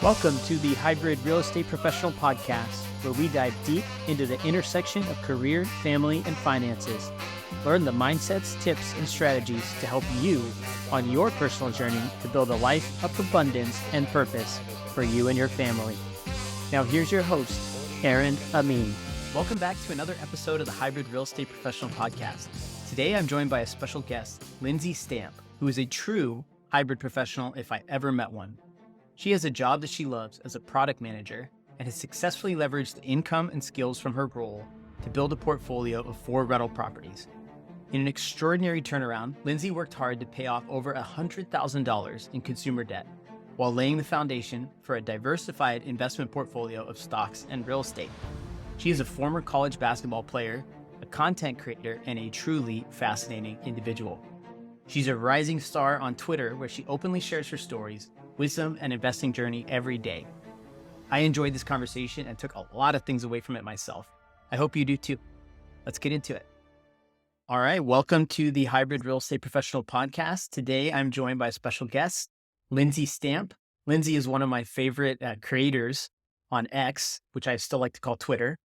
Welcome to the Hybrid Real Estate Professional Podcast, where we dive deep into the intersection of career, family, and finances. Learn the mindsets, tips, and strategies to help you on your personal journey to build a life of abundance and purpose for you and your family. Now here's your host, Aaron Amin. Welcome back to another episode of the Hybrid Real Estate Professional Podcast. Today I'm joined by a special guest, Lindsay Stamp, who is a true hybrid professional if I ever met one. She has a job that she loves as a product manager and has successfully leveraged the income and skills from her role to build a portfolio of 4 rental properties. In an extraordinary turnaround, Lindsay worked hard to pay off over $100,000 in consumer debt while laying the foundation for a diversified investment portfolio of stocks and real estate. She is a former college basketball player, a content creator, and a truly fascinating individual. She's a rising star on Twitter where she openly shares her stories, wisdom, and investing journey every day. I enjoyed this conversation and took a lot of things away from it myself. I hope you do too. Let's get into it. All right, welcome to the Hybrid Real Estate Professional Podcast. Today, I'm joined by a special guest, Lindsay Stamp. Lindsay is one of my favorite creators on X, which I still like to call Twitter,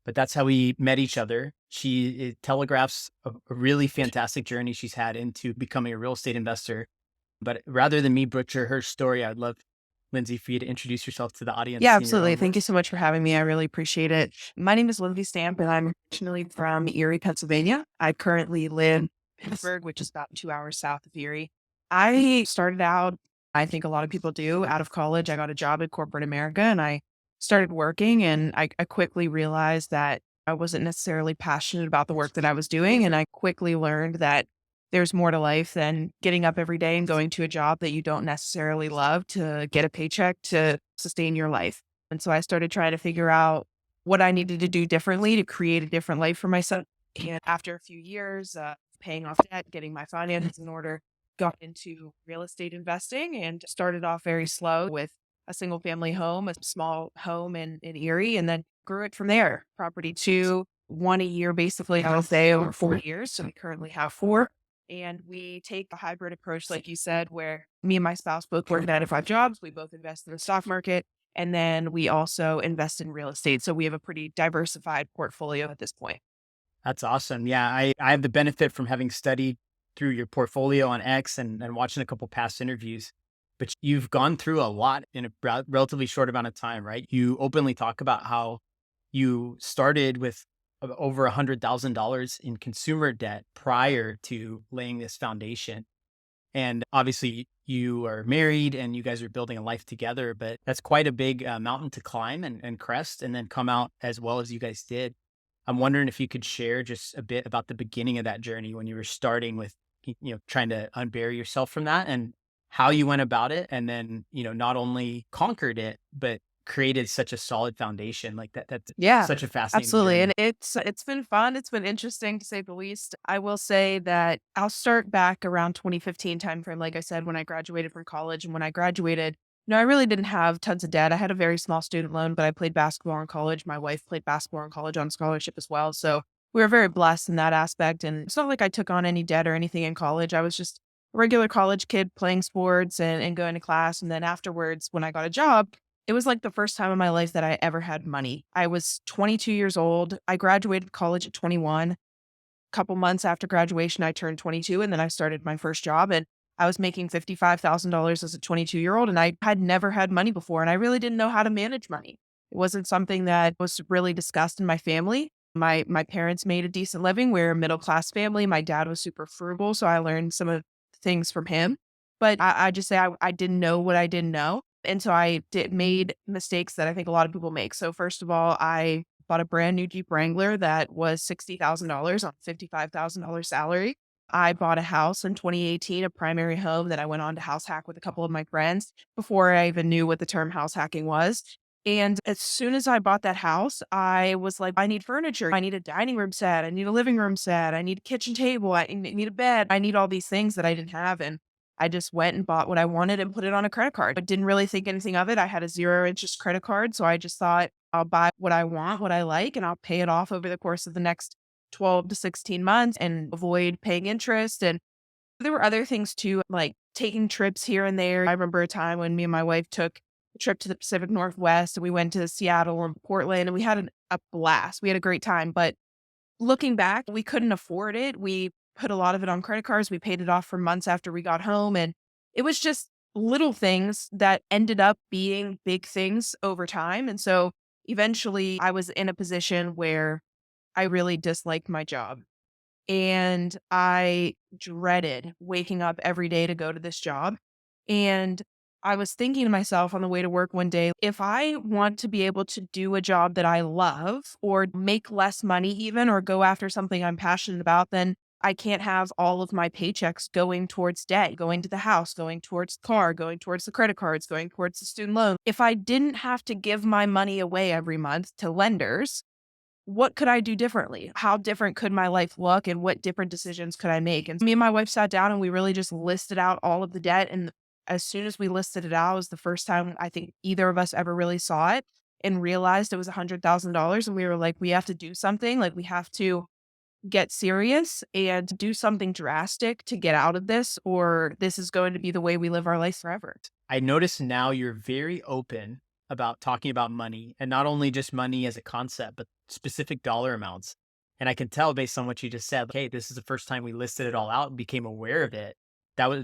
but that's how we met each other. She telegraphs a really fantastic journey she's had into becoming a real estate investor. But rather than me butcher her story, I'd love, Lindsay, for you to introduce yourself to the audience. Yeah, absolutely. Thank you so much for having me. I really appreciate it. My name is Lindsay Stamp, and I'm originally from Erie, Pennsylvania. I currently live in Pittsburgh, which is about 2 hours south of Erie. I started out, I think a lot of people do, out of college. I got a job in corporate America, and I started working, and I quickly realized that I wasn't necessarily passionate about the work that I was doing, and I quickly learned that there's more to life than getting up every day and going to a job that you don't necessarily love to get a paycheck to sustain your life. And so I started trying to figure out what I needed to do differently to create a different life for myself. And after a few years, paying off debt, getting my finances in order, got into real estate investing and started off very slow with a single family home, a small home in Erie, and then grew it from there. Property 2, 1 a year, basically, I will say, over 4 years. So we currently have 4. And we take a hybrid approach, like you said, where me and my spouse both work 9 to 5 jobs. We both invest in the stock market, and then we also invest in real estate. So we have a pretty diversified portfolio at this point. That's awesome. Yeah, I have the benefit from having studied through your portfolio on X and watching a couple past interviews. But you've gone through a lot in a relatively short amount of time, right? You openly talk about how you started with over $100,000 in consumer debt prior to laying this foundation. And obviously you are married and you guys are building a life together, but that's quite a big mountain to climb and crest and then come out as well as you guys did. I'm wondering if you could share just a bit about the beginning of that journey when you were starting with, trying to unbury yourself from that and how you went about it. And then, not only conquered it, but created such a solid foundation like that. That's such a fascinating absolutely. journey. And it's been fun. It's been interesting to say the least. I will say that I'll start back around 2015 timeframe. Like I said, when I graduated from college, and when I graduated, I really didn't have tons of debt. I had a very small student loan, but I played basketball in college. My wife played basketball in college on scholarship as well. So we were very blessed in that aspect. And it's not like I took on any debt or anything in college. I was just a regular college kid playing sports and going to class. And then afterwards, when I got a job, it was like the first time in my life that I ever had money. I was 22 years old. I graduated college at 21. A couple months after graduation, I turned 22, and then I started my first job, and I was making $55,000 as a 22-year-old, and I had never had money before, and I really didn't know how to manage money. It wasn't something that was really discussed in my family. My parents made a decent living. We're a middle-class family. My dad was super frugal, so I learned some of the things from him. But I just say I didn't know what I didn't know. And so I made mistakes that I think a lot of people make. So first of all, I bought a brand new Jeep Wrangler that was $60,000 on a $55,000 salary. I bought a house in 2018, a primary home that I went on to house hack with a couple of my friends before I even knew what the term house hacking was. And as soon as I bought that house, I was like, I need furniture. I need a dining room set. I need a living room set. I need a kitchen table. I need a bed. I need all these things that I didn't have. And I just went and bought what I wanted and put it on a credit card, but didn't really think anything of it. I had a 0 interest credit card. So I just thought I'll buy what I want, what I like, and I'll pay it off over the course of the next 12 to 16 months and avoid paying interest. And there were other things too, like taking trips here and there. I remember a time when me and my wife took a trip to the Pacific Northwest, and we went to Seattle and Portland, and we had a blast. We had a great time. But looking back, we couldn't afford it. We put a lot of it on credit cards. We paid it off for months after we got home. And it was just little things that ended up being big things over time. And so eventually I was in a position where I really disliked my job. And I dreaded waking up every day to go to this job. And I was thinking to myself on the way to work one day, if I want to be able to do a job that I love or make less money even or go after something I'm passionate about, then I can't have all of my paychecks going towards debt, going to the house, going towards the car, going towards the credit cards, going towards the student loan. If I didn't have to give my money away every month to lenders, what could I do differently? How different could my life look and what different decisions could I make? And me and my wife sat down and we really just listed out all of the debt. And as soon as we listed it out, it was the first time I think either of us ever really saw it and realized it was $100,000. And we were like, we have to do something. Like, we have to get serious and do something drastic to get out of this, or this is going to be the way we live our life forever. I notice now you're very open about talking about money, and not only just money as a concept, but specific dollar amounts. And I can tell based on what you just said, okay, this is the first time we listed it all out and became aware of it.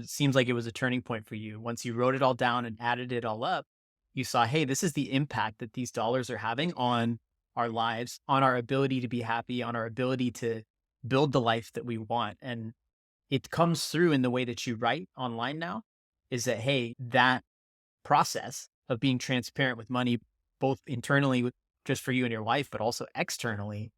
Seems like it was a turning point for you. Once you wrote it all down and added it all up, you saw, hey, this is the impact that these dollars are having on our lives, on our ability to be happy, on our ability to build the life that we want. And it comes through in the way that you write online now, is that, hey, that process of being transparent with money, both internally just for you and your wife, but also externally,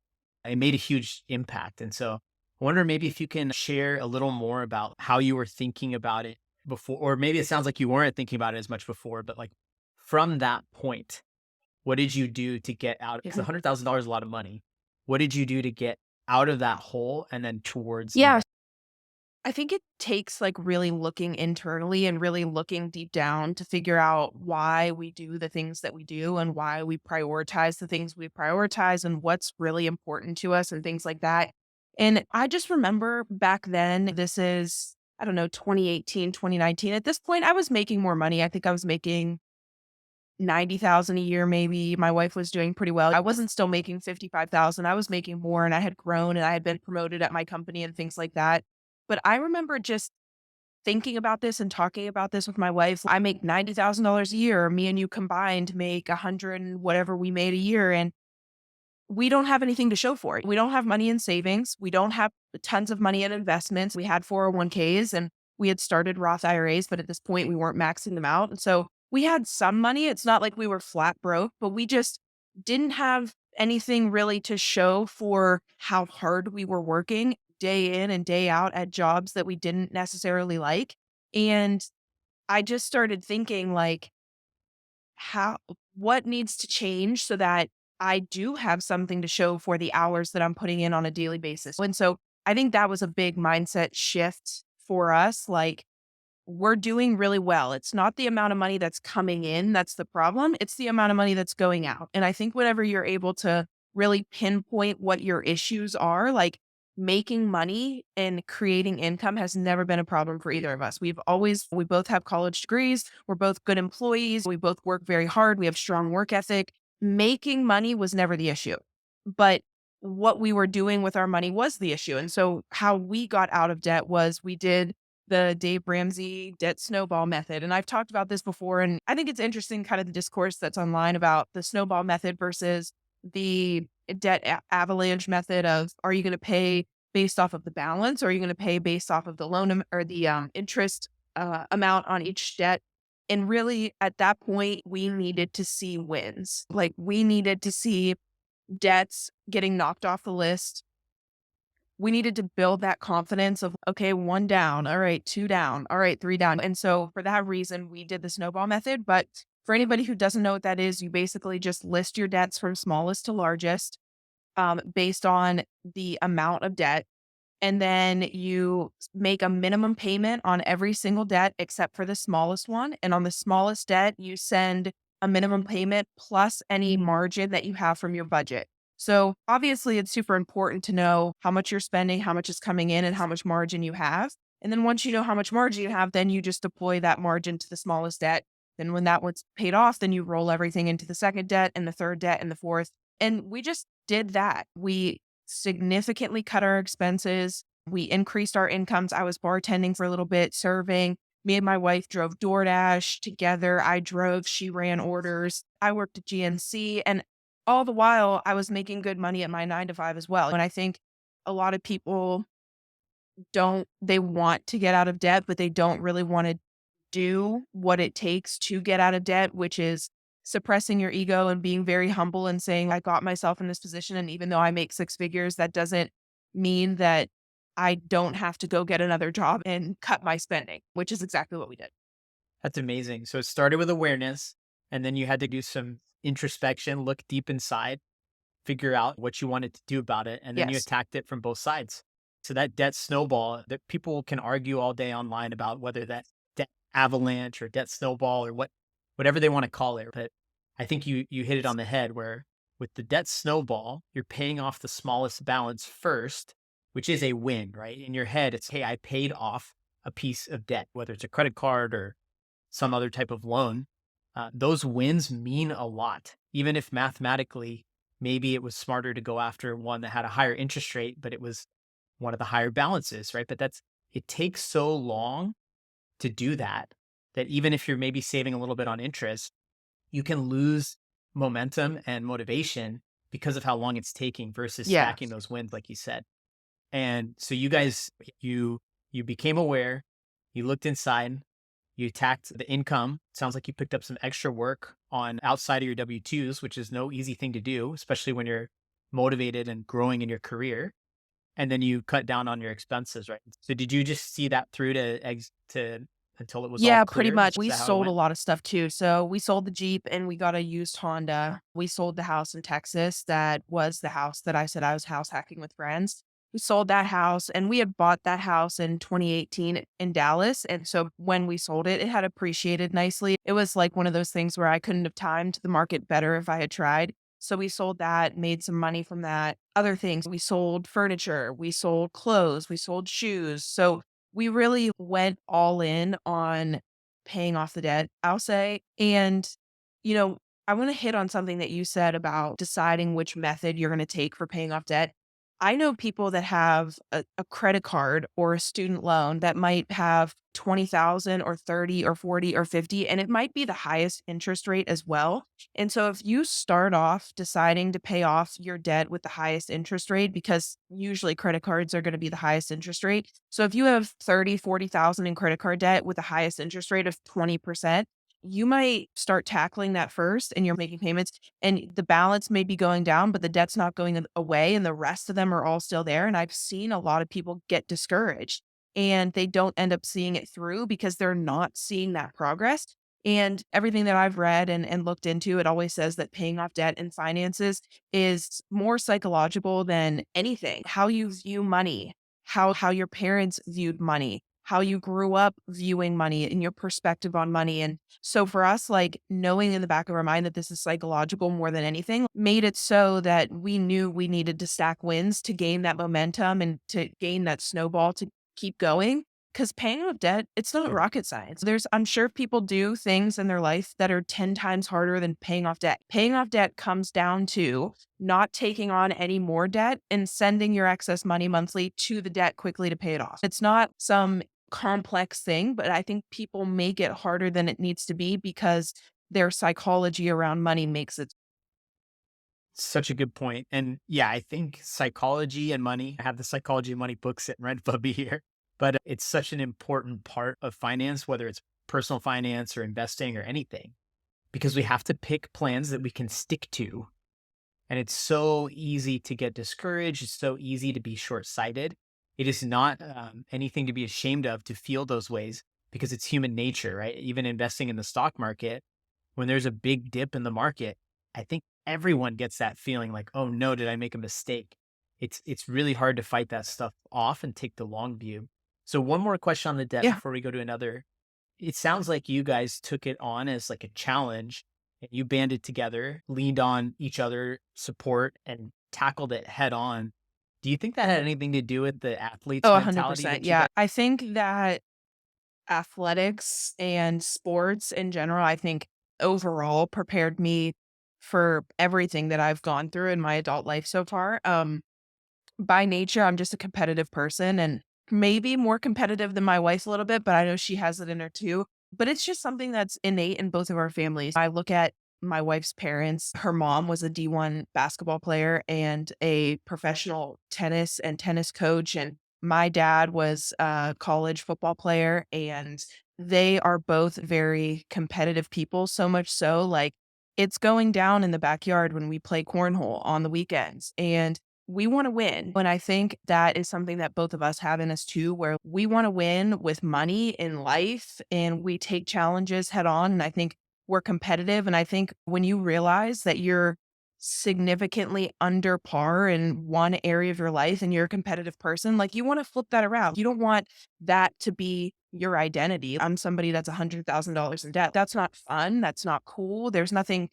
it made a huge impact. And so I wonder maybe if you can share a little more about how you were thinking about it before, or maybe it sounds like you weren't thinking about it as much before, but like from that point, what did you do to get out? Because $100,000 is a lot of money. What did you do to get out of that hole and then towards? Yeah, I think it takes like really looking internally and really looking deep down to figure out why we do the things that we do and why we prioritize the things we prioritize and what's really important to us and things like that. And I just remember back then, this is, I don't know, 2018, 2019. At this point, I was making more money. I think I was making 90,000 a year maybe. My wife was doing pretty well. I wasn't still making 55,000. I was making more and I had grown and I had been promoted at my company and things like that. But I remember just thinking about this and talking about this with my wife. I make $90,000 a year. Me and you combined make 100 and whatever we made a year. And we don't have anything to show for it. We don't have money in savings. We don't have tons of money in investments. We had 401ks and we had started Roth IRAs, but at this point we weren't maxing them out. And so we had some money. It's not like we were flat broke, but we just didn't have anything really to show for how hard we were working day in and day out at jobs that we didn't necessarily like. And I just started thinking like, what needs to change so that I do have something to show for the hours that I'm putting in on a daily basis. And so I think that was a big mindset shift for us. Like, we're doing really well. It's not the amount of money that's coming in that's the problem. It's the amount of money that's going out. And I think whenever you're able to really pinpoint what your issues are, like making money and creating income has never been a problem for either of us. We both have college degrees. We're both good employees. We both work very hard. We have strong work ethic. Making money was never the issue, but what we were doing with our money was the issue. And so how we got out of debt was we did the Dave Ramsey debt snowball method. And I've talked about this before. And I think it's interesting kind of the discourse that's online about the snowball method versus the debt avalanche method of, are you going to pay based off of the balance, or are you going to pay based off of the loan or the interest amount on each debt? And really at that point, we needed to see wins. Like, we needed to see debts getting knocked off the list. We needed to build that confidence of, okay, 1 down. All right, 2 down. All right, 3 down. And so for that reason, we did the snowball method. But for anybody who doesn't know what that is, you basically just list your debts from smallest to largest based on the amount of debt. And then you make a minimum payment on every single debt except for the smallest one. And on the smallest debt, you send a minimum payment plus any margin that you have from your budget. So obviously, it's super important to know how much you're spending, how much is coming in, and how much margin you have. And then once you know how much margin you have, then you just deploy that margin to the smallest debt. Then when that one's paid off, then you roll everything into the second debt and the third debt and the fourth. And we just did that. We significantly cut our expenses. We increased our incomes. I was bartending for a little bit, serving. Me and my wife drove DoorDash together. I drove, she ran orders. I worked at GNC. And all the while, I was making good money at my 9 to 5 as well. And I think a lot of people they want to get out of debt, but they don't really want to do what it takes to get out of debt, which is suppressing your ego and being very humble and saying, I got myself in this position. And even though I make 6 figures, that doesn't mean that I don't have to go get another job and cut my spending, which is exactly what we did. That's amazing. So it started with awareness, and then you had to do some introspection, look deep inside, figure out what you wanted to do about it, and then you Yes. attacked it from both sides. So that debt snowball that people can argue all day online about whether that debt avalanche or debt snowball or whatever they want to call it. But I think you hit it on the head where with the debt snowball, you're paying off the smallest balance first, which is a win, right? In your head, it's, hey, I paid off a piece of debt, whether it's a credit card or some other type of loan. Those wins mean a lot, even if mathematically maybe it was smarter to go after one that had a higher interest rate, but it was one of the higher balances, right? But it takes so long to do that, that even if you're maybe saving a little bit on interest, you can lose momentum and motivation because of how long it's taking versus Yeah. stacking those wins, like you said. And so you guys, you became aware, you looked inside, you attacked the income. Sounds like you picked up some extra work on outside of your W-2s, which is no easy thing to do, especially when you're motivated and growing in your career. And then you cut down on your expenses, right? So did you just see that through to until it was all Yeah, pretty clear? much. Is We that how it sold a went? lot of stuff too. So we sold the Jeep and we got a used Honda. We sold the house in Texas that was the house that I said I was house hacking with friends. We sold that house and we had bought that house in 2018 in Dallas. And so when we sold it, it had appreciated nicely. It was like one of those things where I couldn't have timed the market better if I had tried. So we sold that, made some money from that. Other things, we sold furniture, we sold clothes, we sold shoes. So we really went all in on paying off the debt, I'll say. And, you know, I want to hit on something that you said about deciding which method you're going to take for paying off debt. I know people that have a credit card or a student loan that might have 20,000 or 30 or 40 or 50, and it might be the highest interest rate as well. And so if you start off deciding to pay off your debt with the highest interest rate, because usually credit cards are going to be the highest interest rate. So if you have 30, 40,000 in credit card debt with the highest interest rate of 20%, you might start tackling that first and you're making payments and the balance may be going down, but the debt's not going away and the rest of them are all still there. And I've seen a lot of people get discouraged and they don't end up seeing it through because they're not seeing that progress. And everything that I've read and looked into, it always says that paying off debt and finances is more psychological than anything. How you view money, how your parents viewed money, how you grew up viewing money and your perspective on money. And so for us, like knowing in the back of our mind that this is psychological more than anything made it so that we knew we needed to stack wins to gain that momentum and to gain that snowball to keep going. Because paying off debt, it's not Sure. rocket science. I'm sure people do things in their life that are 10 times harder than paying off debt. Paying off debt comes down to not taking on any more debt and sending your excess money monthly to the debt quickly to pay it off. It's not some complex thing, but I think people make it harder than it needs to be because their psychology around money makes it. Such a good point. And yeah, I think psychology and money, I have the psychology and money book sitting right above me here, but it's such an important part of finance, whether it's personal finance or investing or anything, because we have to pick plans that we can stick to. And it's so easy to get discouraged. It's so easy to be short sighted. It is not anything to be ashamed of to feel those ways because it's human nature, right? Even investing in the stock market, when there's a big dip in the market, I think everyone gets that feeling like, oh no, did I make a mistake? It's really hard to fight that stuff off and take the long view. So one more question on the debt Yeah. before we go to another. It sounds like you guys took it on as like a challenge and you banded together, leaned on each other support and tackled it head on. Do you think that had anything to do with the athlete's Oh, mentality 100%. that you Yeah. guys? I think that athletics and sports in general, I think overall prepared me for everything that I've gone through in my adult life so far. By nature, I'm just a competitive person and maybe more competitive than my wife a little bit, but I know she has it in her too. But it's just something that's innate in both of our families. I look at my wife's parents. Her mom was a D1 basketball player and a professional tennis coach. And my dad was a college football player. And they are both very competitive people, so much so, like, it's going down in the backyard when we play cornhole on the weekends. And we want to win. And I think that is something that both of us have in us too, where we want to win with money in life and we take challenges head on. And I think we're competitive. And I think when you realize that you're significantly under par in one area of your life and you're a competitive person, like, you want to flip that around. You don't want that to be your identity. I'm somebody that's $100,000 in debt. That's not fun. That's not cool. There's nothing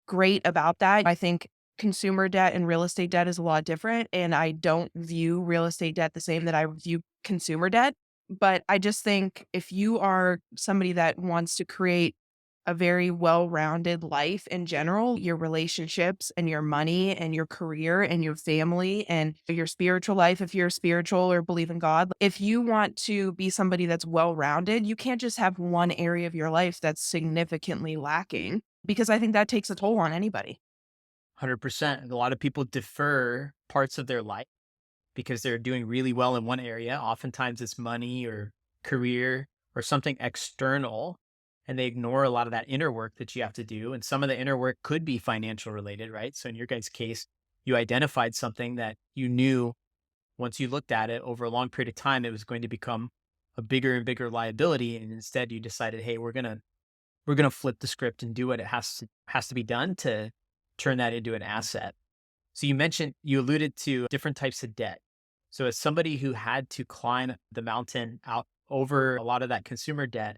great about that. I think consumer debt and real estate debt is a lot different. And I don't view real estate debt the same that I view consumer debt. But I just think if you are somebody that wants to create a very well rounded life in general, your relationships and your money and your career and your family and your spiritual life, if you're spiritual or believe in God, if you want to be somebody that's well rounded, you can't just have one area of your life that's significantly lacking because I think that takes a toll on anybody. 100%. A lot of people defer parts of their life because they're doing really well in one area. Oftentimes it's money or career or something external, and they ignore a lot of that inner work that you have to do. And some of the inner work could be financial related, right? So in your guys' case, you identified something that you knew once you looked at it over a long period of time, it was going to become a bigger and bigger liability. And instead you decided, hey, we're gonna flip the script and do what it has to be done to turn that into an asset. So you alluded to different types of debt. So as somebody who had to climb the mountain out over a lot of that consumer debt,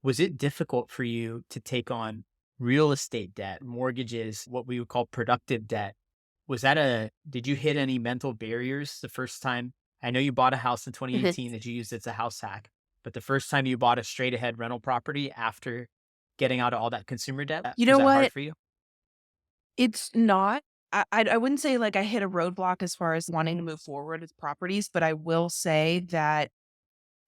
was it difficult for you to take on real estate debt, mortgages, what we would call productive debt? Did you hit any mental barriers the first time? I know you bought a house in 2018 that you used as a house hack, but the first time you bought a straight ahead rental property after getting out of all that consumer debt, You was know that hard what? for you? It's not. I wouldn't say like I hit a roadblock as far as wanting to move forward with properties, but I will say that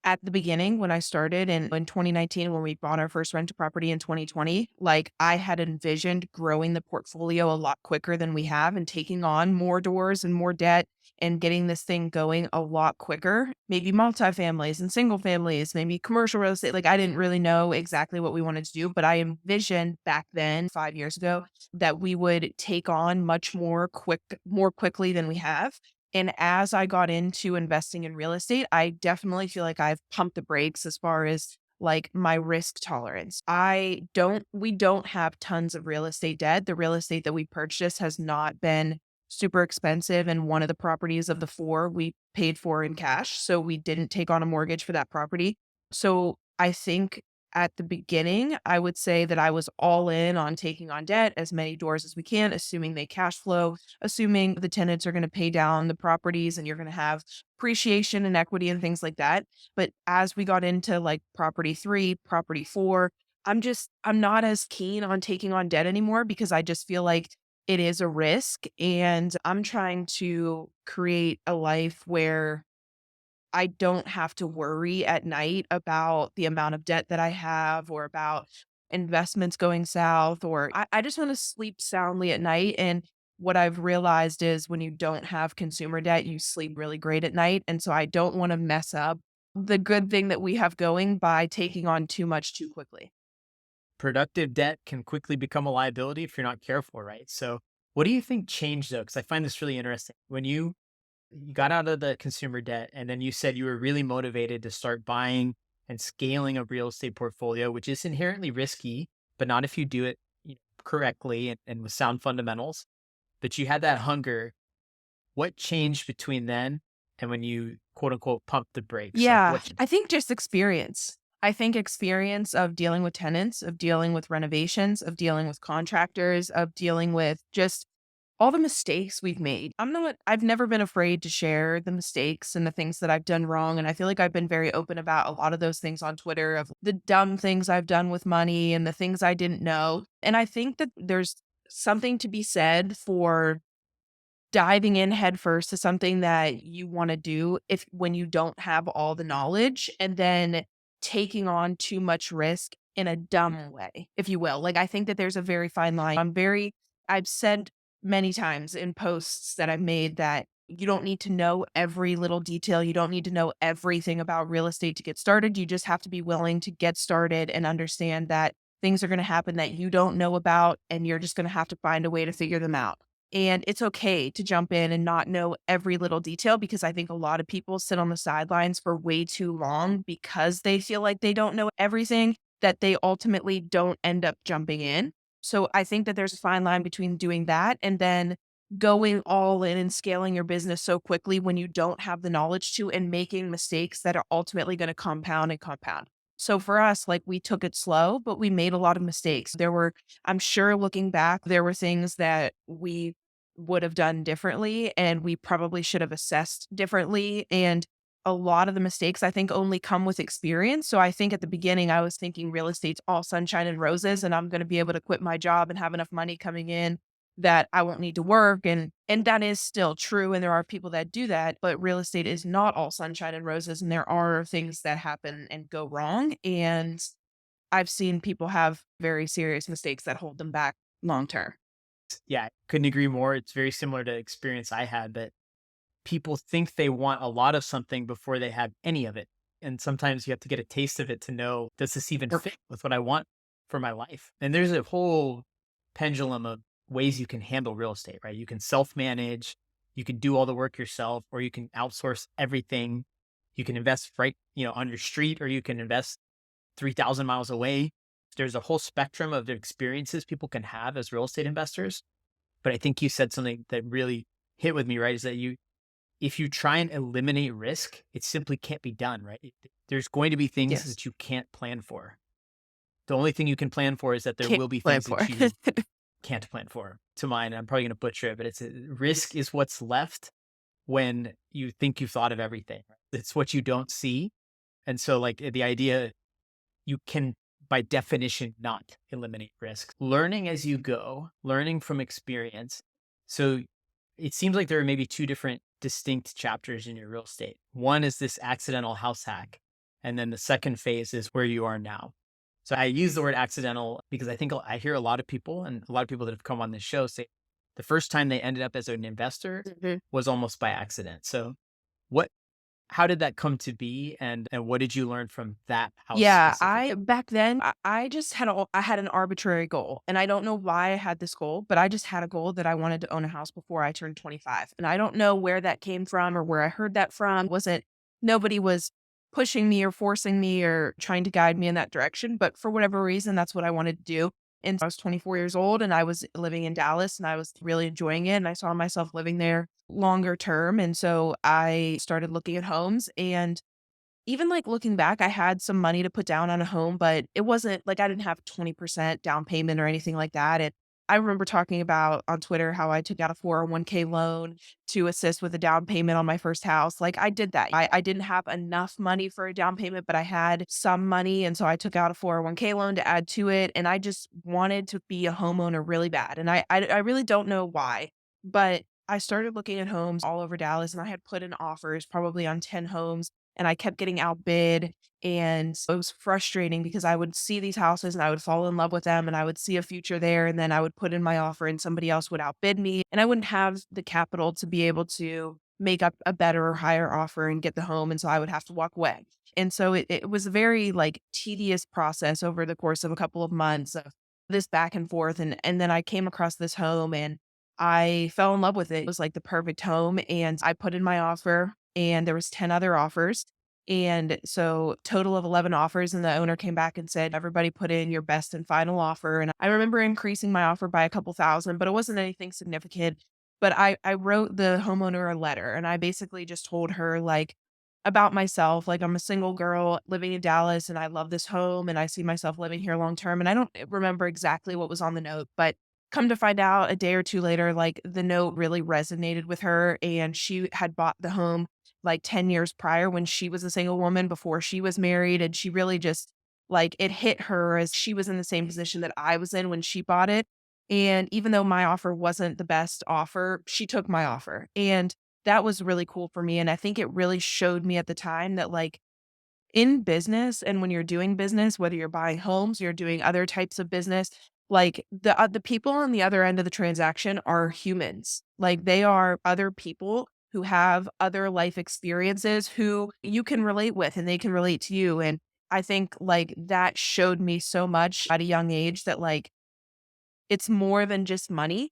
at the beginning when I started in 2019, when we bought our first rental property in 2020, like, I had envisioned growing the portfolio a lot quicker than we have and taking on more doors and more debt and getting this thing going a lot quicker. Maybe multifamilies and single families, maybe commercial real estate. Like, I didn't really know exactly what we wanted to do, but I envisioned back then, 5 years ago, that we would take on much more quickly than we have. And as I got into investing in real estate, I definitely feel like I've pumped the brakes as far as like my risk tolerance. We don't have tons of real estate debt. The real estate that we purchased has not been super expensive. And one of the properties of the four we paid for in cash. So we didn't take on a mortgage for that property. So I think at the beginning, I would say that I was all in on taking on debt, as many doors as we can, assuming they cash flow, assuming the tenants are going to pay down the properties and you're going to have appreciation and equity and things like that. But as we got into like property three, property four, I'm not as keen on taking on debt anymore because I just feel like it is a risk. And I'm trying to create a life where I don't have to worry at night about the amount of debt that I have or about investments going south, or I just want to sleep soundly at night. And what I've realized is when you don't have consumer debt, you sleep really great at night. And so I don't want to mess up the good thing that we have going by taking on too much too quickly. Productive debt can quickly become a liability if you're not careful, right? So what do you think changed though? Because I find this really interesting. When you got out of the consumer debt and then you said you were really motivated to start buying and scaling a real estate portfolio, which is inherently risky, but not if you do it correctly and with sound fundamentals. But you had that hunger. What changed between then and when you quote unquote pumped the brakes? Like Yeah, what changed? I think just experience. I think experience of dealing with tenants, of dealing with renovations, of dealing with contractors, of dealing with just all the mistakes we've made. I've never been afraid to share the mistakes and the things that I've done wrong. And I feel like I've been very open about a lot of those things on Twitter of the dumb things I've done with money and the things I didn't know. And I think that there's something to be said for diving in headfirst to something that you want to do if when you don't have all the knowledge and then taking on too much risk in a dumb way, if you will. Like I think that there's a very fine line. I've said many times in posts that I've made that you don't need to know every little detail. You don't need to know everything about real estate to get started. You just have to be willing to get started and understand that things are going to happen that you don't know about, and you're just going to have to find a way to figure them out. And it's okay to jump in and not know every little detail because I think a lot of people sit on the sidelines for way too long because they feel like they don't know everything, that they ultimately don't end up jumping in. So I think that there's a fine line between doing that and then going all in and scaling your business so quickly when you don't have the knowledge to, and making mistakes that are ultimately going to compound and compound. So for us, like we took it slow, but we made a lot of mistakes. I'm sure looking back, there were things that we would have done differently and we probably should have assessed differently. And a lot of the mistakes I think only come with experience. So I think at the beginning, I was thinking real estate's all sunshine and roses and I'm going to be able to quit my job and have enough money coming in that I won't need to work. And that is still true. And there are people that do that, but real estate is not all sunshine and roses. And there are things that happen and go wrong. And I've seen people have very serious mistakes that hold them back long term. Yeah, couldn't agree more. It's very similar to experience I had that people think they want a lot of something before they have any of it. And sometimes you have to get a taste of it to know, does this even fit with what I want for my life? And there's a whole pendulum of ways you can handle real estate, right? You can self-manage, you can do all the work yourself, or you can outsource everything. You can invest right, on your street, or you can invest 3,000 miles away. There's a whole spectrum of the experiences people can have as real estate investors. But I think you said something that really hit with me, right? Is that if you try and eliminate risk, it simply can't be done, right? There's going to be things Yes. that you can't plan for. The only thing you can plan for is that there Can't will be plan things for. that you can't plan for. To mine, I'm probably going to butcher it, but risk is what's left when you think you've thought of everything. It's what you don't see. And so like the idea, you can by definition not eliminate risk. Learning as you go, learning from experience. So it seems like there are maybe two different distinct chapters in your real estate. One is this accidental house hack. And then the second phase is where you are now. So I use the word accidental because I think I hear a lot of people and a lot of people that have come on this show say the first time they ended up as an investor was almost by accident. So how did that come to be and what did you learn from that house Yeah, specifically? back then I just I had an arbitrary goal, and I don't know why I had this goal, but I just had a goal that I wanted to own a house before I turned 25. And I don't know where that came from or where I heard that from. Wasn't Nobody was pushing me or forcing me or trying to guide me in that direction, but for whatever reason that's what I wanted to do. And I was 24 years old and I was living in Dallas and I was really enjoying it and I saw myself living there longer term. And so I started looking at homes, and even, like, looking back, I had some money to put down on a home, but it wasn't like I didn't have 20% down payment or anything like that. And I remember talking about on Twitter how I took out a 401k loan to assist with a down payment on my first house. Like, I did that. I didn't have enough money for a down payment, but I had some money, and so I took out a 401k loan to add to it, and I just wanted to be a homeowner really bad, and I really don't know why, but I started looking at homes all over Dallas, and I had put in offers probably on 10 homes, and I kept getting outbid. And it was frustrating because I would see these houses and I would fall in love with them and I would see a future there. And then I would put in my offer and somebody else would outbid me. And I wouldn't have the capital to be able to make up a better or higher offer and get the home. And so I would have to walk away. And so it was a very like tedious process over the course of a couple of months of this back and forth. And then I came across this home and I fell in love with it. It was like the perfect home. And I put in my offer and there was 10 other offers. And so total of 11 offers, and the owner came back and said, everybody put in your best and final offer. And I remember increasing my offer by a couple thousand, but it wasn't anything significant. But I wrote the homeowner a letter and I basically just told her like about myself, like I'm a single girl living in Dallas and I love this home and I see myself living here long term. And I don't remember exactly what was on the note, but Come to find out a day or 2 later, like, the note really resonated with her, and she had bought the home, like, 10 years prior when she was a single woman before she was married, and she really just like, it hit her as she was in the same position that I was in when she bought it, and even though my offer wasn't the best offer, she took my offer, and that was really cool for me, and I think it really showed me at the time that, like, in business and when you're doing business, whether you're buying homes, you're doing other types of business, like the people on the other end of the transaction are humans. Like they are other people who have other life experiences who you can relate with and they can relate to you. And I think like that showed me so much at a young age that like it's more than just money.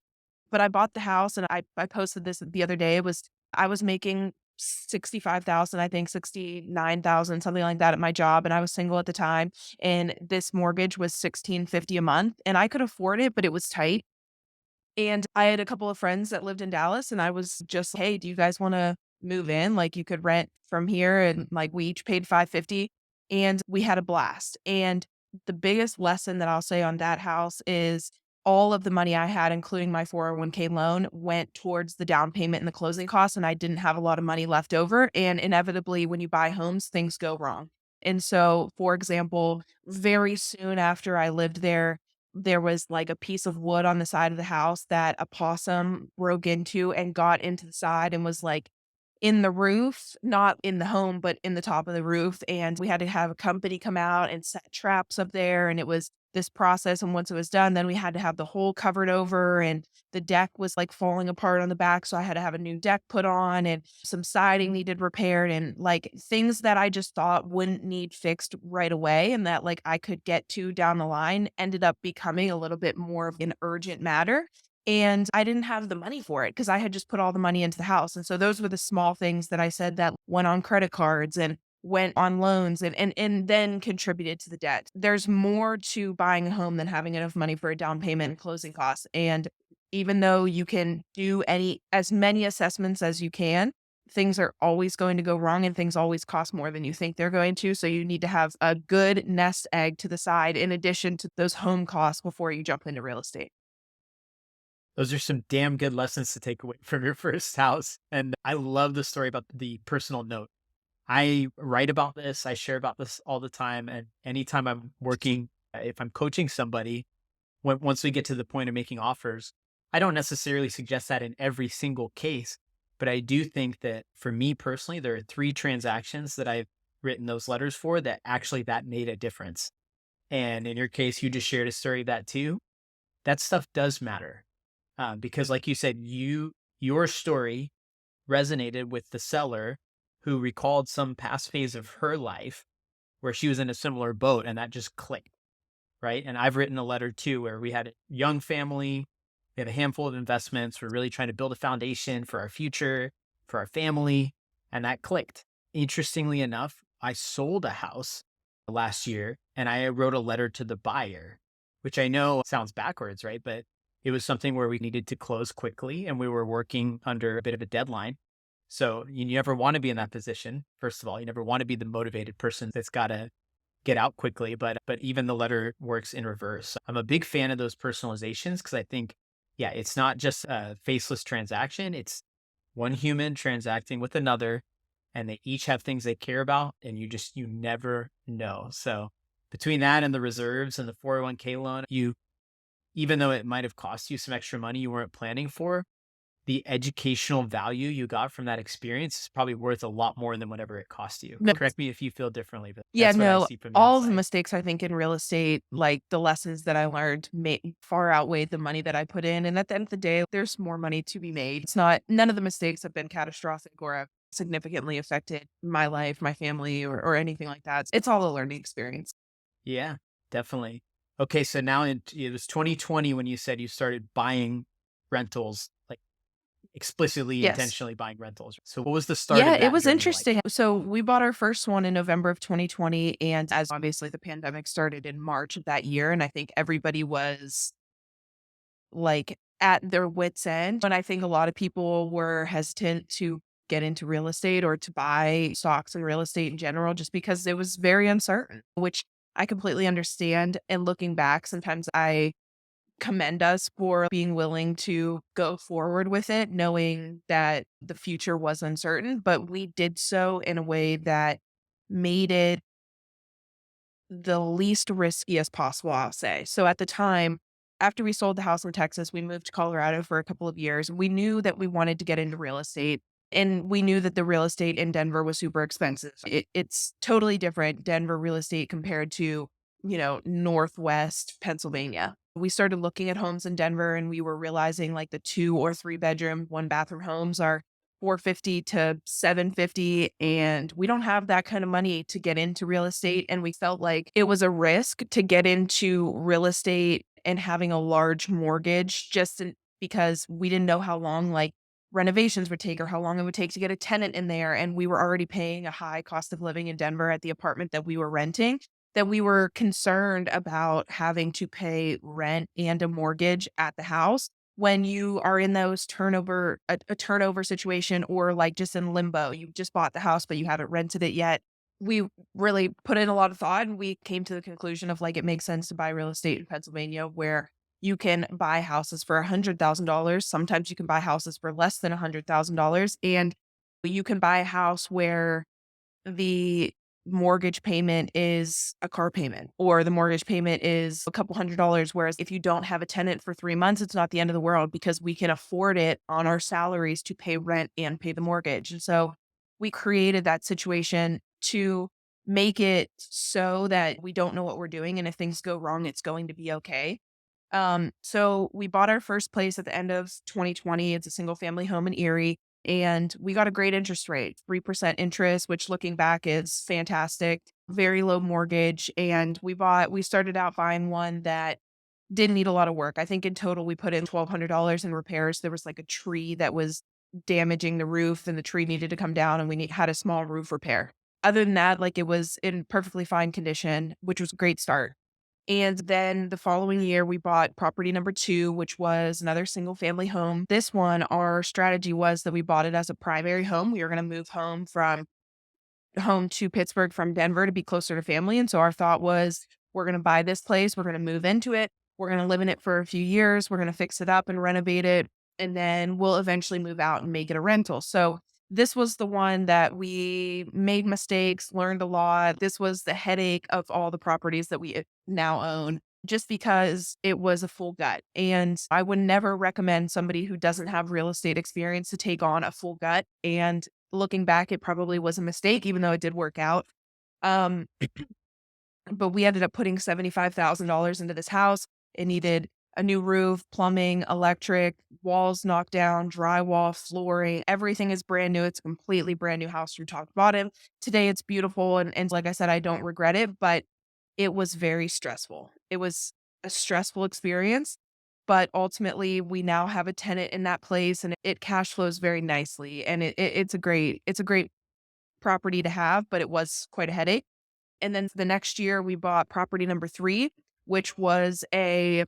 But I bought the house and I posted this the other day. It was I was making 65,000, I think 69,000, something like that at my job. And I was single at the time. And this mortgage was 1650 a month. And I could afford it, but it was tight. And I had a couple of friends that lived in Dallas, and I was just, "Hey, do you guys wanna move in? Like, you could rent from here," and, like, we each paid 550, and we had a blast, and the biggest lesson that I'll say on that house is all of the money I had, including my 401k loan, went towards the down payment and the closing costs, and I didn't have a lot of money left over, and inevitably, when you buy homes, things go wrong. And so, for example, very soon after I lived there, there was like a piece of wood on the side of the house that a possum broke into and got into the side and was like in the roof, not in the home, but in the top of the roof. And we had to have a company come out and set traps up there. And it was this process. And once it was done, then we had to have the hole covered over and the deck was like falling apart on the back. So I had to have a new deck put on and some siding needed repaired and like things that I just thought wouldn't need fixed right away and that like I could get to down the line ended up becoming a little bit more of an urgent matter. And I didn't have the money for it because I had just put all the money into the house. And so those were the small things that I said that went on credit cards and went on loans and then contributed to the debt. There's more to buying a home than having enough money for a down payment and closing costs. And even though you can do as many assessments as you can, things are always going to go wrong and things always cost more than you think they're going to. So you need to have a good nest egg to the side in addition to those home costs before you jump into real estate. Those are some damn good lessons to take away from your first house. And I love the story about the personal note. I write about this, I share about this all the time. And anytime I'm working, if I'm coaching somebody, once we get to the point of making offers, I don't necessarily suggest that in every single case. But I do think that for me personally, there are 3 transactions that I've written those letters for that actually that made a difference. And in your case, you just shared a story of that too. That stuff does matter. Because like you said, your story resonated with the seller who recalled some past phase of her life where she was in a similar boat and that just clicked, right? And I've written a letter too where we had a young family, we had a handful of investments, we're really trying to build a foundation for our future, for our family, and that clicked. Interestingly enough, I sold a house last year and I wrote a letter to the buyer, which I know sounds backwards, right? But it was something where we needed to close quickly and we were working under a bit of a deadline. So you never want to be in that position. First of all, you never want to be the motivated person that's got to get out quickly, but even the letter works in reverse. I'm a big fan of those personalizations because I think, yeah, it's not just a faceless transaction. It's one human transacting with another and they each have things they care about and you never know. So between that and the reserves and the 401k loan, even though it might have cost you some extra money you weren't planning for, the educational value you got from that experience is probably worth a lot more than whatever it cost you. No, Correct me if you feel differently, but yeah, that's what I no, see from the all of the outside. mistakes I think in real estate, like the lessons that I learned far outweighed the money that I put in. And at the end of the day, there's more money to be made. None of the mistakes have been catastrophic or have significantly affected my life, my family, or anything like that. It's all a learning experience. Yeah, definitely. Okay, so now it was 2020 when you said you started buying rentals, like explicitly, Yes. intentionally buying rentals. So what was the start Yeah, of it that was journey like? interesting. So we bought our first one in November of 2020. And as obviously the pandemic started in March of that year, and I think everybody was like at their wits' end. And I think a lot of people were hesitant to get into real estate or to buy stocks and real estate in general, just because it was very uncertain, which I completely understand. And looking back, sometimes I commend us for being willing to go forward with it, knowing that the future was uncertain, but we did so in a way that made it the least risky as possible, I'll say. So at the time, after we sold the house in Texas, we moved to Colorado for a couple of years. We knew that we wanted to get into real estate. And we knew that the real estate in Denver was super expensive. It's totally different, Denver real estate compared to, Northwest Pennsylvania. We started looking at homes in Denver and we were realizing like the 2 or 3 bedroom, 1 bathroom homes are 450 to 750, and we don't have that kind of money to get into real estate, and we felt like it was a risk to get into real estate and having a large mortgage because we didn't know how long like renovations would take or how long it would take to get a tenant in there, and we were already paying a high cost of living in Denver at the apartment that we were renting, that we were concerned about having to pay rent and a mortgage at the house when you are in those a turnover situation, or like just in limbo. You just bought the house, but you haven't rented it yet. We really put in a lot of thought and we came to the conclusion of like, it makes sense to buy real estate in Pennsylvania where you can buy houses for $100,000. Sometimes you can buy houses for less than $100,000. And you can buy a house where the mortgage payment is a car payment, or the mortgage payment is a couple $100. Whereas if you don't have a tenant for 3 months, it's not the end of the world because we can afford it on our salaries to pay rent and pay the mortgage. And so we created that situation to make it so that we don't know what we're doing. And if things go wrong, it's going to be okay. So we bought our first place at the end of 2020. It's a single family home in Erie. And we got a great interest rate, 3% interest, which looking back is fantastic, very low mortgage. And we started out buying one that didn't need a lot of work. I think in total, we put in $1,200 in repairs. There was like a tree that was damaging the roof and the tree needed to come down and had a small roof repair. Other than that, like it was in perfectly fine condition, which was a great start. And then the following year, we bought property number 2, which was another single family home. This one, our strategy was that we bought it as a primary home. We were going to move home to Pittsburgh from Denver to be closer to family. And so our thought was, we're going to buy this place. We're going to move into it. We're going to live in it for a few years. We're going to fix it up and renovate it. And then we'll eventually move out and make it a rental. So this was the one that we made mistakes, learned a lot. This was the headache of all the properties that we now own, just because it was a full gut. And I would never recommend somebody who doesn't have real estate experience to take on a full gut. And looking back, it probably was a mistake, even though it did work out. Um, but we ended up putting $75,000 into this house. It needed a new roof, plumbing, electric, walls knocked down, drywall, flooring. Everything is brand new. It's a completely brand new house from top to bottom. Today it's beautiful. And like I said, I don't regret it, but it was very stressful. It was a stressful experience. But ultimately, we now have a tenant in that place and it cash flows very nicely. And it's a great property to have, but it was quite a headache. And then the next year we bought property number 3, which was another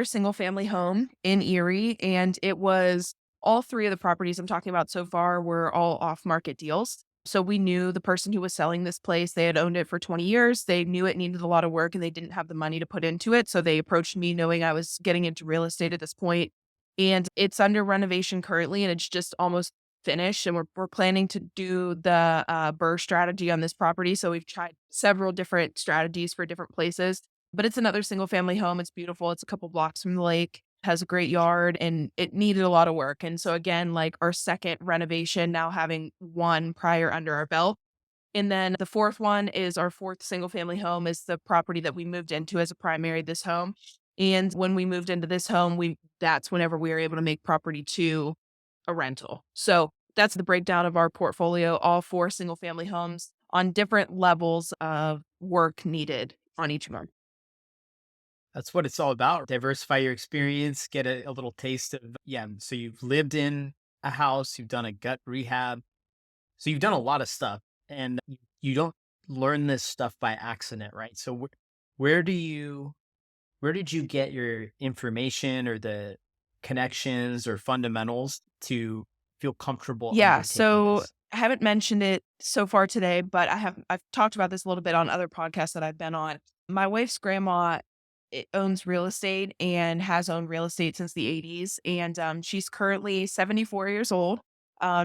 single family home in Erie. And it was all 3 of the properties I'm talking about so far were all off market deals. So we knew the person who was selling this place, they had owned it for 20 years. They knew it needed a lot of work and they didn't have the money to put into it. So they approached me knowing I was getting into real estate at this point. And it's under renovation currently and it's just almost finished. And we're planning to do the BRRRR strategy on this property. So we've tried several different strategies for different places. But it's another single family home. It's beautiful. It's a couple blocks from the lake, has a great yard, and it needed a lot of work. And so again, like our second renovation, now having one prior under our belt. And then the fourth one is our fourth single family home, is the property that we moved into as a primary, this home. And when we moved into this home, that's whenever we were able to make property 2 a rental. So that's the breakdown of our portfolio, all 4 single family homes on different levels of work needed on each of them. That's what it's all about. Diversify your experience, get a little taste of, yeah. So you've lived in a house, you've done a gut rehab. So you've done a lot of stuff and you don't learn this stuff by accident, right? So where do you, where did you get your information or the connections or fundamentals to feel comfortable Yeah. undertaking So this? I haven't mentioned it so far today, but I've talked about this a little bit on other podcasts that I've been on. My wife's grandma owns real estate and has owned real estate since the 80s. And she's currently 74 years old.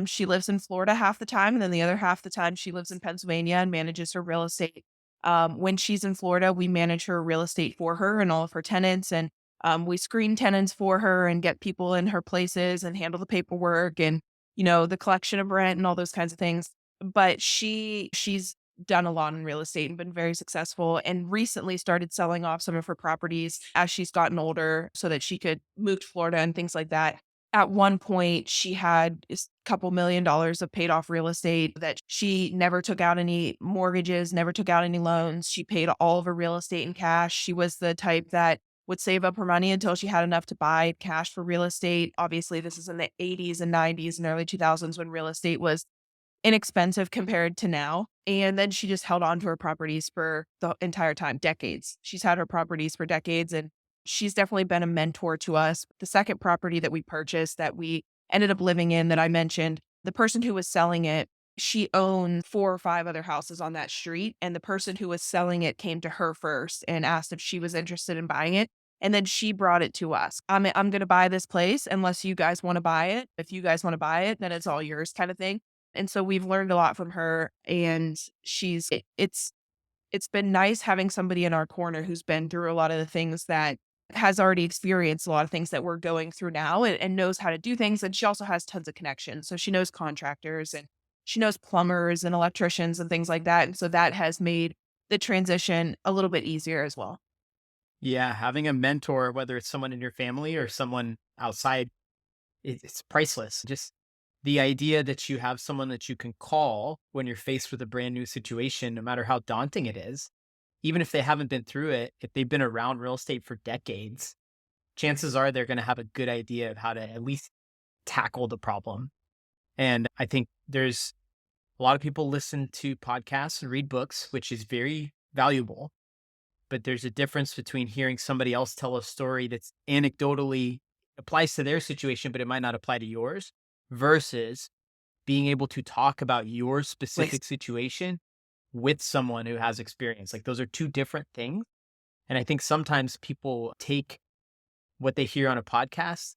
She lives in Florida half the time, and then the other half the time she lives in Pennsylvania and manages her real estate. When she's in Florida, we manage her real estate for her and all of her tenants. And we screen tenants for her and get people in her places and handle the paperwork and, the collection of rent and all those kinds of things. But she's done a lot in real estate and been very successful, and recently started selling off some of her properties as she's gotten older so that she could move to Florida and things like that. At one point, she had a couple $1 million of paid off real estate that she never took out any mortgages, never took out any loans. She paid all of her real estate in cash. She was the type that would save up her money until she had enough to buy cash for real estate. Obviously, this is in the 80s and 90s and early 2000s when real estate was inexpensive compared to now. And then she just held on to her properties for the entire time, decades. She's had her properties for decades, and she's definitely been a mentor to us. The second property that we purchased that we ended up living in that I mentioned, the person who was selling it, she owned 4 or 5 other houses on that street. And the person who was selling it came to her first and asked if she was interested in buying it. And then she brought it to us. I'm going to buy this place unless you guys want to buy it. If you guys want to buy it, then it's all yours kind of thing. And so we've learned a lot from her, and it's been nice having somebody in our corner who's been through a lot of the things that has already experienced a lot of things that we're going through now, and knows how to do things. And she also has tons of connections. So she knows contractors and she knows plumbers and electricians and things like that. And so that has made the transition a little bit easier as well. Yeah, having a mentor, whether it's someone in your family or someone outside, it's priceless. Just the idea that you have someone that you can call when you're faced with a brand new situation, no matter how daunting it is, even if they haven't been through it, if they've been around real estate for decades, chances are they're going to have a good idea of how to at least tackle the problem. And I think there's a lot of people listen to podcasts and read books, which is very valuable. But there's a difference between hearing somebody else tell a story that's anecdotally applies to their situation, but it might not apply to yours, versus being able to talk about your Like, specific situation with someone who has experience. Like those are two different things. And I think sometimes people take what they hear on a podcast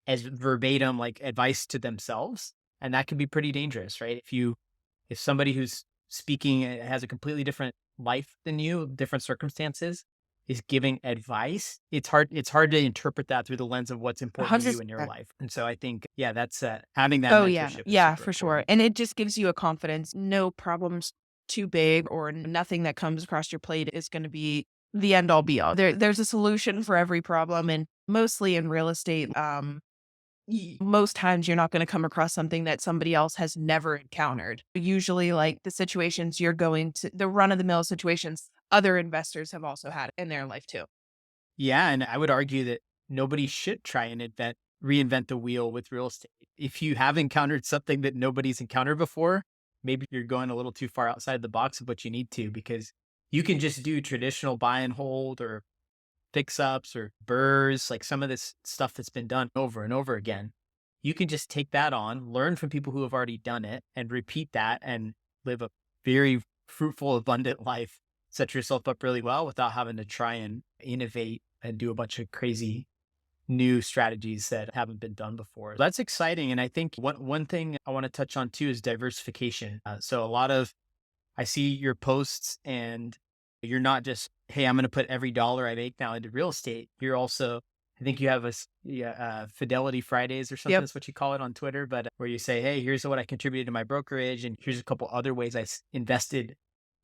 as verbatim, like advice to themselves. And that can be pretty dangerous, right? If somebody who's speaking has a completely different life than you, different circumstances, is giving advice, it's hard to interpret that through the lens of what's important to you in your 100%. life. And so I think, yeah, that's having that Oh, yeah. mentorship is Yeah, super for sure. important. And it just gives you a confidence. No problems too big or nothing that comes across your plate is going to be the end all be all. There's a solution for every problem. And mostly in real estate, most times you're not going to come across something that somebody else has never encountered. Usually, like the situations you're going to, the run of the mill situations, other investors have also had in their life too. Yeah, and I would argue that nobody should try and reinvent the wheel with real estate. If you have encountered something that nobody's encountered before, maybe you're going a little too far outside the box of what you need to, because you can just do traditional buy and hold or fix ups or burrs, like some of this stuff that's been done over and over again. You can just take that on, learn from people who have already done it, and repeat that and live a very fruitful, abundant life. Set yourself up really well without having to try and innovate and do a bunch of crazy new strategies that haven't been done before. That's exciting. And I think one thing I want to touch on too is diversification. So I see your posts, and you're not just, hey, I'm going to put every dollar I make now into real estate. You're also, I think you have Fidelity Fridays or something. Yep. That's what you call it on Twitter, but where you say, hey, here's what I contributed to my brokerage, and here's a couple other ways invested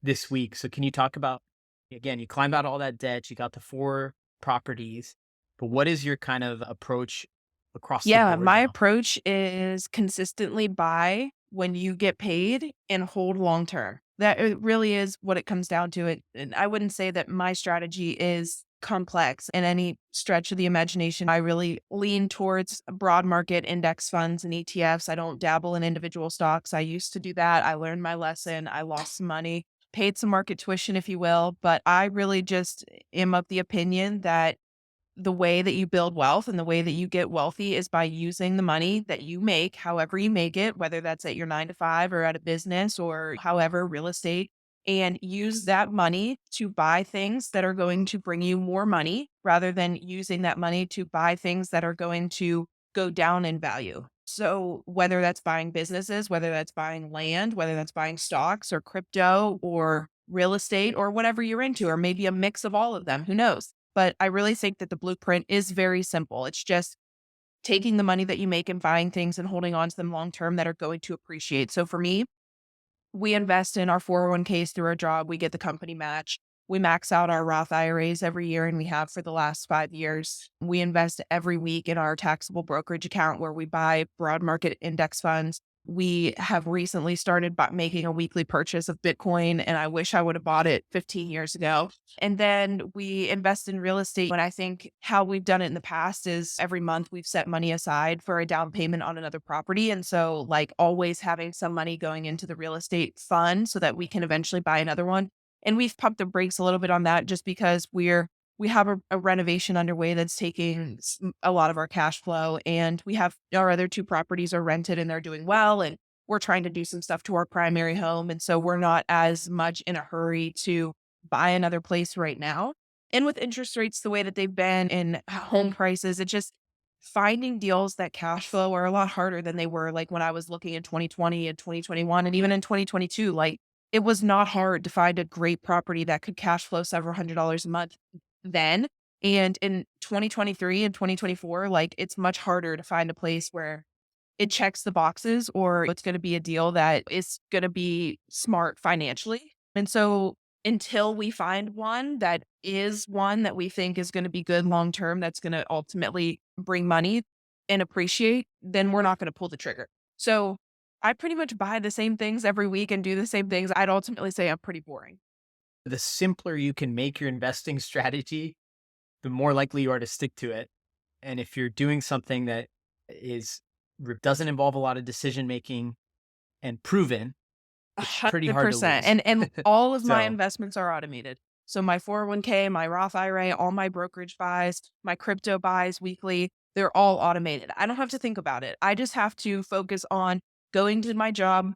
this week. So can you talk about, again, you climbed out all that debt, you got the 4 properties, but what is your kind of approach across the Yeah, board my now? approach is consistently buy when you get paid and hold long term. That it really is what it comes down to. It, and I wouldn't say that my strategy is complex in any stretch of the imagination. I really lean towards broad market index funds and ETFs. I don't dabble in individual stocks. I used to do that. I learned my lesson. I lost some money, paid some market tuition, if you will. But I really just am of the opinion that the way that you build wealth and the way that you get wealthy is by using the money that you make, however you make it, whether that's at your 9 to 5 or at a business or however real estate. and use that money to buy things that are going to bring you more money rather than using that money to buy things that are going to go down in value. So, whether that's buying businesses, whether that's buying land, whether that's buying stocks or crypto or real estate or whatever you're into, or maybe a mix of all of them, who knows? But I really think that the blueprint is very simple. It's just taking the money that you make and buying things and holding on to them long term that are going to appreciate. So, for me, we invest in our 401ks through our job. We get the company match. We max out our Roth IRAs every year, and we have for the last 5 years. We invest every week in our taxable brokerage account where we buy broad market index funds. We have recently started making a weekly purchase of Bitcoin, and I wish I would have bought it 15 years ago. And then we invest in real estate. And I think how we've done it in the past is every month we've set money aside for a down payment on another property. And so, like, always having some money going into the real estate fund so that we can eventually buy another one. And we've pumped the brakes a little bit on that just because we have a renovation underway that's taking a lot of our cash flow. And we have our other two properties are rented and they're doing well. And we're trying to do some stuff to our primary home. And so we're not as much in a hurry to buy another place right now. And with interest rates the way that they've been and home prices, it's just finding deals that cash flow are a lot harder than they were like when I was looking in 2020 and 2021 and even in 2022. Like, it was not hard to find a great property that could cash flow several $100s a month then. And in 2023 and 2024, like, it's much harder to find a place where it checks the boxes or it's going to be a deal that is going to be smart financially. And so until we find one that is one that we think is going to be good long term, that's going to ultimately bring money and appreciate, then we're not going to pull the trigger. So I pretty much buy the same things every week and do the same things. I'd ultimately say I'm pretty boring. The simpler you can make your investing strategy, the more likely you are to stick to it. And if you're doing something that is doesn't involve a lot of decision making and proven, it's pretty hard to 100%. lose. And all of my So investments are automated. So my 401k, my Roth IRA, all my brokerage buys, my crypto buys weekly, they're all automated. I don't have to think about it. I just have to focus on going to my job,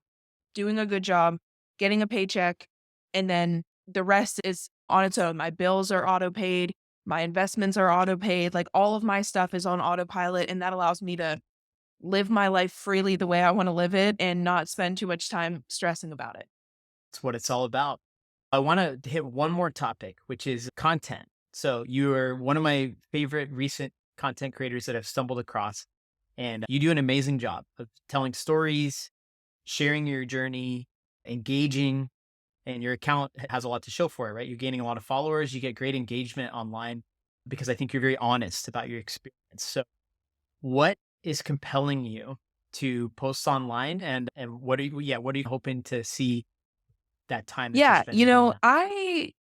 doing a good job, getting a paycheck, and then the rest is on its own. My bills are auto paid, my investments are auto paid, like all of my stuff is on autopilot, and that allows me to live my life freely the way I want to live it and not spend too much time stressing about it. that's what it's all about. I want to hit one more topic, which is content. So you are one of my favorite recent content creators that I've stumbled across, and you do an amazing job of telling stories, sharing your journey, engaging, and your account has a lot to show for it, right? You're gaining a lot of followers, you get great engagement online because I think you're very honest about your experience. So what is compelling you to post online and what are you hoping to see that time that you're Yeah, spending doing that?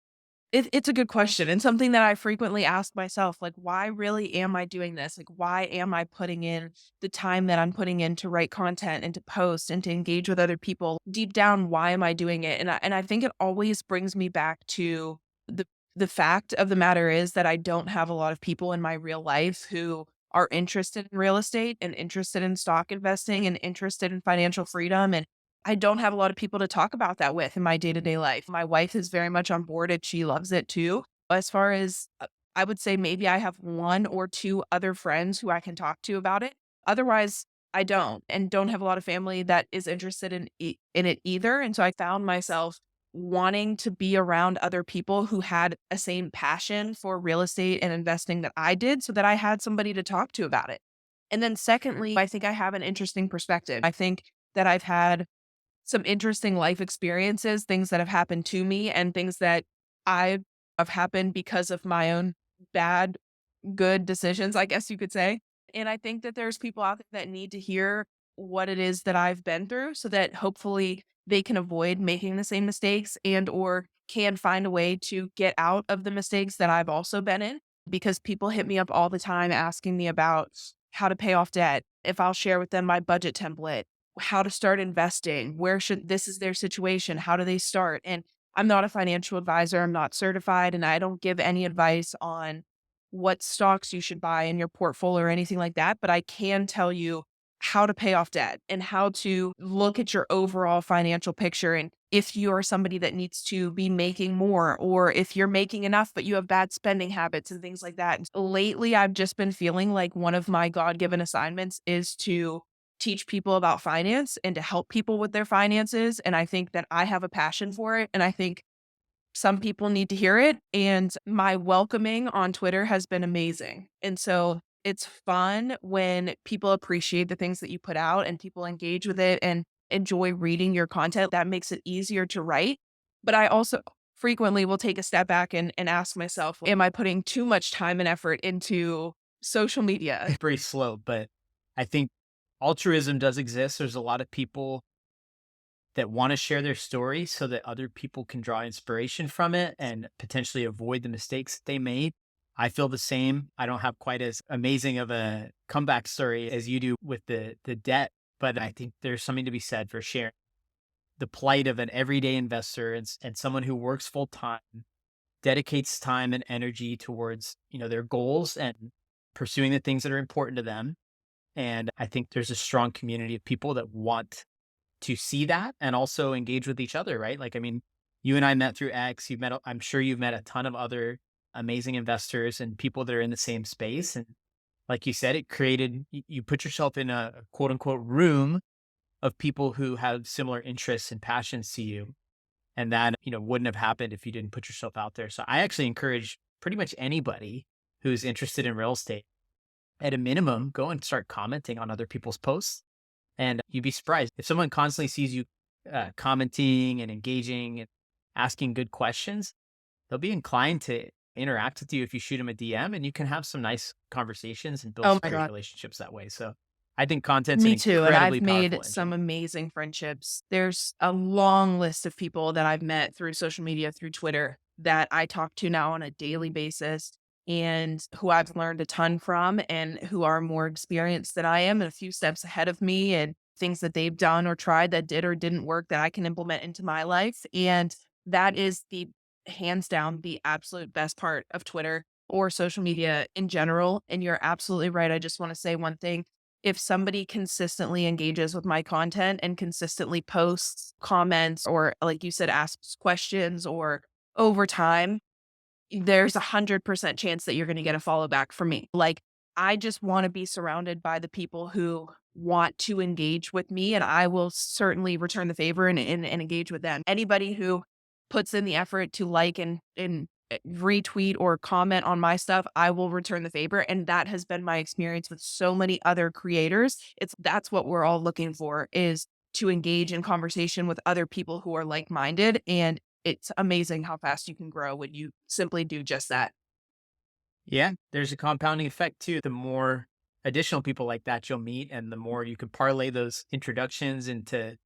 it's a good question and something that I frequently ask myself, like, why really am I doing this? Like, why am I putting in the time that I'm putting in to write content and to post and to engage with other people? Deep down, why am I doing it? And I think it always brings me back to the the fact of the matter is that I don't have a lot of people in my real life who are interested in real estate and interested in stock investing and interested in financial freedom. And I don't have a lot of people to talk about that with in my day-to-day life. My wife is very much on board and she loves it too. As far as I would say maybe I have one or two other friends who I can talk to about it. Otherwise, I don't and don't have a lot of family that is interested in it either. And so I found myself wanting to be around other people who had a same passion for real estate and investing that I did so that I had somebody to talk to about it. And then secondly, I think I have an interesting perspective. I think that I've had some interesting life experiences, things that have happened to me and things that I have happened because of my own bad, good decisions, I guess you could say. And I think that there's people out there that need to hear what it is that I've been through so that hopefully they can avoid making the same mistakes and or can find a way to get out of the mistakes that I've also been in because people hit me up all the time asking me about how to pay off debt, if I'll share with them my budget template, how to start investing, where should this is their situation, how do they start? And I'm not a financial advisor, I'm not certified, and I don't give any advice on what stocks you should buy in your portfolio or anything like that, but I can tell you how to pay off debt and how to look at your overall financial picture. And if you're somebody that needs to be making more, or if you're making enough, but you have bad spending habits and things like that. And lately, I've just been feeling like one of my God-given assignments is to teach people about finance and to help people with their finances. And I think that I have a passion for it. And I think some people need to hear it. And my welcoming on Twitter has been amazing. And so it's fun when people appreciate the things that you put out and people engage with it and enjoy reading your content. That makes it easier to write. But I also frequently will take a step back and ask myself, am I putting too much time and effort into social media? Very slow, but I think altruism does exist. There's a lot of people that want to share their story so that other people can draw inspiration from it and potentially avoid the mistakes that they made. I feel the same. I don't have quite as amazing of a comeback story as you do with the debt, but I think there's something to be said for sharing the plight of an everyday investor and someone who works full time, dedicates time and energy towards, their goals and pursuing the things that are important to them. And I think there's a strong community of people that want to see that and also engage with each other, right? Like, I mean, you and I met through X. I'm sure you've met a ton of other amazing investors and people that are in the same space. And like you said, you put yourself in a quote unquote room of people who have similar interests and passions to you. And that, wouldn't have happened if you didn't put yourself out there. So I actually encourage pretty much anybody who's interested in real estate, at a minimum, go and start commenting on other people's posts. And you'd be surprised if someone constantly sees you commenting and engaging and asking good questions, they'll be inclined to interact with you if you shoot them a DM, and you can have some nice conversations and build some great relationships that way. So I think content's Me too. And I've made engine. some amazing friendships. There's a long list of people that I've met through social media, through Twitter, that I talk to now on a daily basis and who I've learned a ton from and who are more experienced than I am and a few steps ahead of me, and things that they've done or tried that did or didn't work that I can implement into my life. And that is the hands down the absolute best part of Twitter or social media in general. And you're absolutely right. I just want to say one thing. If somebody consistently engages with my content and consistently posts comments or, like you said, asks questions or over time, there's 100% chance that you're going to get a follow back from me. Like, I just want to be surrounded by the people who want to engage with me, and I will certainly return the favor and engage with them. Anybody who puts in the effort to like and retweet or comment on my stuff, I will return the favor. And that has been my experience with so many other creators. That's what we're all looking for, is to engage in conversation with other people who are like-minded. And it's amazing how fast you can grow when you simply do just that. Yeah, there's a compounding effect too. The more additional people like that you'll meet, and the more you can parlay those introductions into,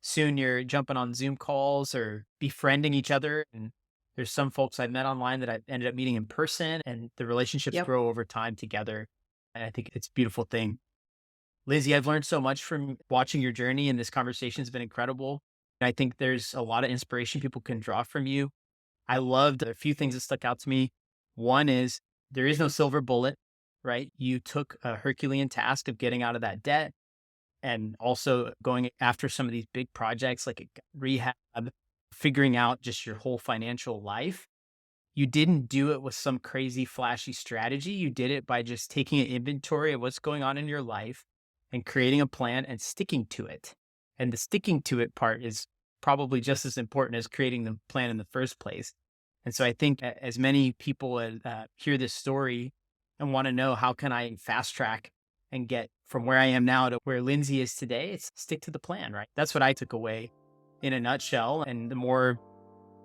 soon you're jumping on Zoom calls or befriending each other. And there's some folks I've met online that I've ended up meeting in person, and the relationships grow over time together. And I think it's a beautiful thing. Lindsay, I've learned so much from watching your journey, and this conversation has been incredible. I think there's a lot of inspiration people can draw from you. I loved a few things that stuck out to me. One is there is no silver bullet, right? You took a Herculean task of getting out of that debt and also going after some of these big projects like a rehab, figuring out just your whole financial life. You didn't do it with some crazy flashy strategy. You did it by just taking an inventory of what's going on in your life and creating a plan and sticking to it. And the sticking to it part is probably just as important as creating the plan in the first place. And so I think as many people hear this story and want to know, how can I fast track and get from where I am now to where Lindsay is today, it's stick to the plan, right? That's what I took away in a nutshell. And the more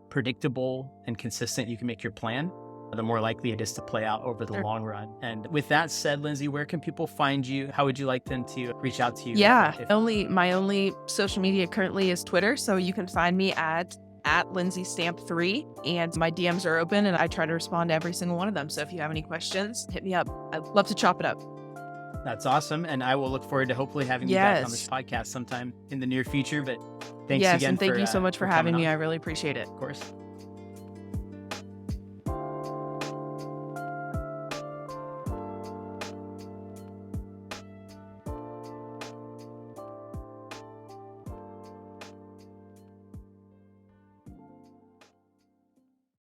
predictable and consistent you can make your plan, the more likely it is to play out over the long run. And with that said, Lindsay, where can people find you? How would you like them to reach out to you? Yeah, my only social media currently is Twitter. So you can find me at Lindsay Stamp 3, and my DMs are open and I try to respond to every single one of them. So if you have any questions, hit me up. I'd love to chop it up. That's awesome. And I will look forward to hopefully having you back on this podcast sometime in the near future. But thanks again. And thank you so much for having me. I really appreciate it. Of course.